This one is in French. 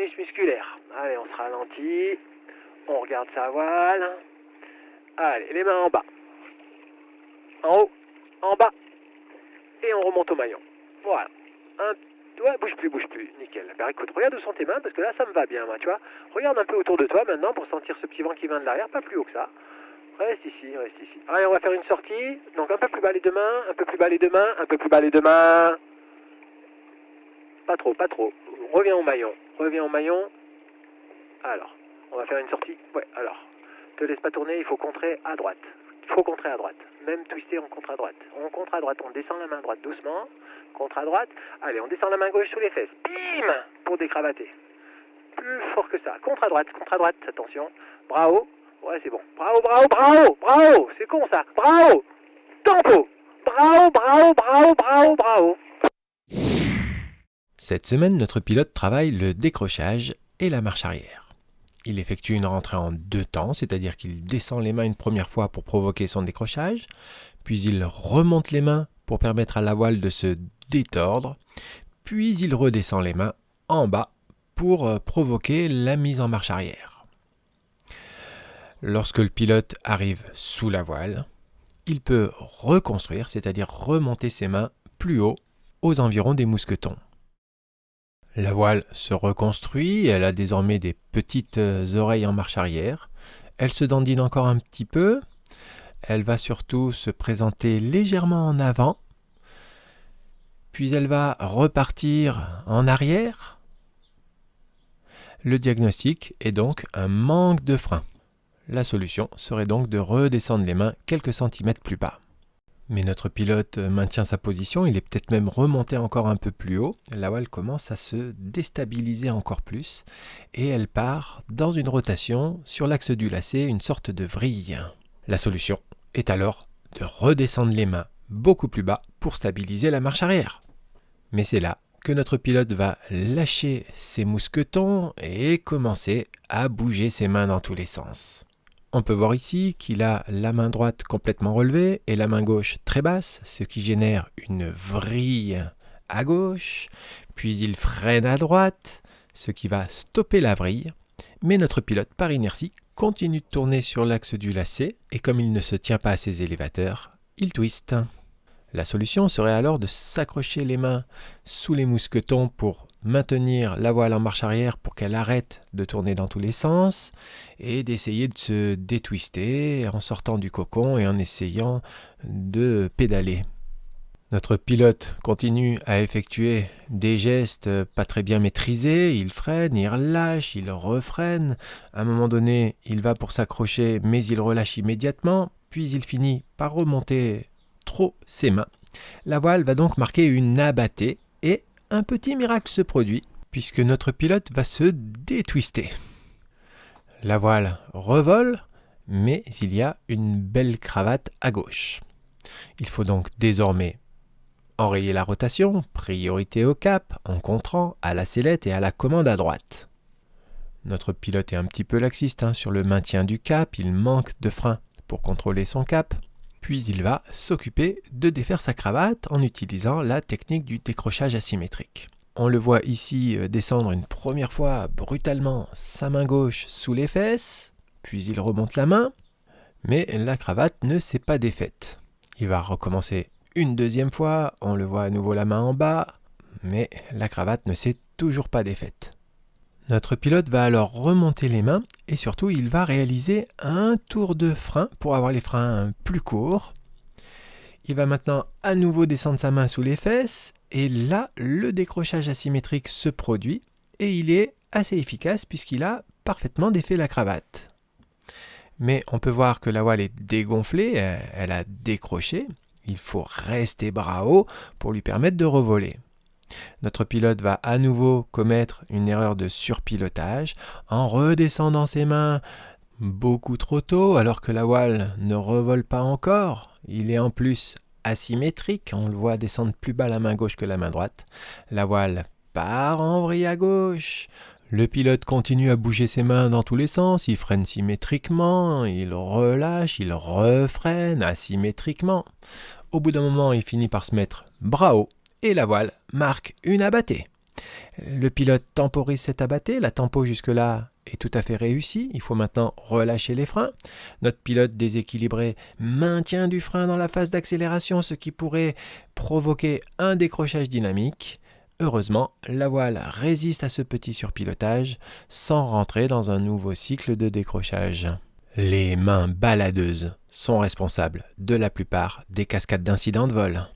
tonus musculaire. Allez, on se ralentit. On regarde sa voile. Allez, les mains en bas. En haut, en bas. Et on remonte au maillon. Voilà. Ouais, bouge plus. Nickel. Alors écoute, regarde où sont tes mains, parce que là, ça me va bien, moi, tu vois. Regarde un peu autour de toi, maintenant, pour sentir ce petit vent qui vient de l'arrière, pas plus haut que ça. Reste ici. Allez, on va faire une sortie. Donc, un peu plus bas les deux mains, un peu plus bas les deux mains. Pas trop. Reviens au maillon. Alors, on va faire une sortie. Ouais, alors, te laisse pas tourner, il faut contrer à droite. Même twister, on contre à droite. On descend la main droite doucement. Contre à droite. Allez, on descend la main gauche sous les fesses. Bim! Pour décravater. Plus fort que ça. Contre à droite. Attention. Bras haut. Ouais, c'est bon. Bras haut. C'est con ça. Bras haut. Tempo. Bras haut. Cette semaine, notre pilote travaille le décrochage et la marche arrière. Il effectue une rentrée en 2 temps, c'est-à-dire qu'il descend les mains une première fois pour provoquer son décrochage, puis il remonte les mains pour permettre à la voile de se détordre, puis il redescend les mains en bas pour provoquer la mise en marche arrière. Lorsque le pilote arrive sous la voile, il peut reconstruire, c'est-à-dire remonter ses mains plus haut, aux environs des mousquetons. La voile se reconstruit, elle a désormais des petites oreilles en marche arrière. Elle se dandine encore un petit peu. Elle va surtout se présenter légèrement en avant. Puis elle va repartir en arrière. Le diagnostic est donc un manque de frein. La solution serait donc de redescendre les mains quelques centimètres plus bas. Mais notre pilote maintient sa position, il est peut-être même remonté encore un peu plus haut. La voile commence à se déstabiliser encore plus et elle part dans une rotation sur l'axe du lacet, une sorte de vrille. La solution est alors de redescendre les mains beaucoup plus bas pour stabiliser la marche arrière. Mais c'est là que notre pilote va lâcher ses mousquetons et commencer à bouger ses mains dans tous les sens. On peut voir ici qu'il a la main droite complètement relevée et la main gauche très basse, ce qui génère une vrille à gauche, puis il freine à droite, ce qui va stopper la vrille, mais notre pilote par inertie continue de tourner sur l'axe du lacet et comme il ne se tient pas à ses élévateurs, il twiste. La solution serait alors de s'accrocher les mains sous les mousquetons pour maintenir la voile en marche arrière pour qu'elle arrête de tourner dans tous les sens et d'essayer de se détwister en sortant du cocon et en essayant de pédaler. Notre pilote continue à effectuer des gestes pas très bien maîtrisés, il freine, il relâche, il refreine. À un moment donné, il va pour s'accrocher mais il relâche immédiatement, puis il finit par remonter trop ses mains. La voile va donc marquer une abattée et un petit miracle se produit puisque notre pilote va se détwister. La voile revole, mais il y a une belle cravate à gauche. Il faut donc désormais enrayer la rotation, priorité au cap, en contrant, à la sellette et à la commande à droite. Notre pilote est un petit peu laxiste sur le maintien du cap, il manque de frein pour contrôler son cap. Puis il va s'occuper de défaire sa cravate en utilisant la technique du décrochage asymétrique. On le voit ici descendre une première fois brutalement sa main gauche sous les fesses, puis il remonte la main, mais la cravate ne s'est pas défaite. Il va recommencer une deuxième fois, on le voit à nouveau la main en bas, mais la cravate ne s'est toujours pas défaite. Notre pilote va alors remonter les mains et surtout il va réaliser un tour de frein pour avoir les freins plus courts. Il va maintenant à nouveau descendre sa main sous les fesses et là le décrochage asymétrique se produit et il est assez efficace puisqu'il a parfaitement défait la cravate. Mais on peut voir que la voile est dégonflée, elle a décroché. Il faut rester bras haut pour lui permettre de revoler. Notre pilote va à nouveau commettre une erreur de surpilotage en redescendant ses mains beaucoup trop tôt alors que la voile ne revole pas encore. Il est en plus asymétrique, on le voit descendre plus bas la main gauche que la main droite. La voile part en vrille à gauche. Le pilote continue à bouger ses mains dans tous les sens, il freine symétriquement, il relâche, il refreine asymétriquement. Au bout d'un moment, il finit par se mettre bras haut et la voile marque une abattée. Le pilote temporise cet abatté, la tempo jusque-là est tout à fait réussie, il faut maintenant relâcher les freins. Notre pilote déséquilibré maintient du frein dans la phase d'accélération, ce qui pourrait provoquer un décrochage dynamique. Heureusement, la voile résiste à ce petit surpilotage sans rentrer dans un nouveau cycle de décrochage. Les mains baladeuses sont responsables de la plupart des cascades d'incidents de vol.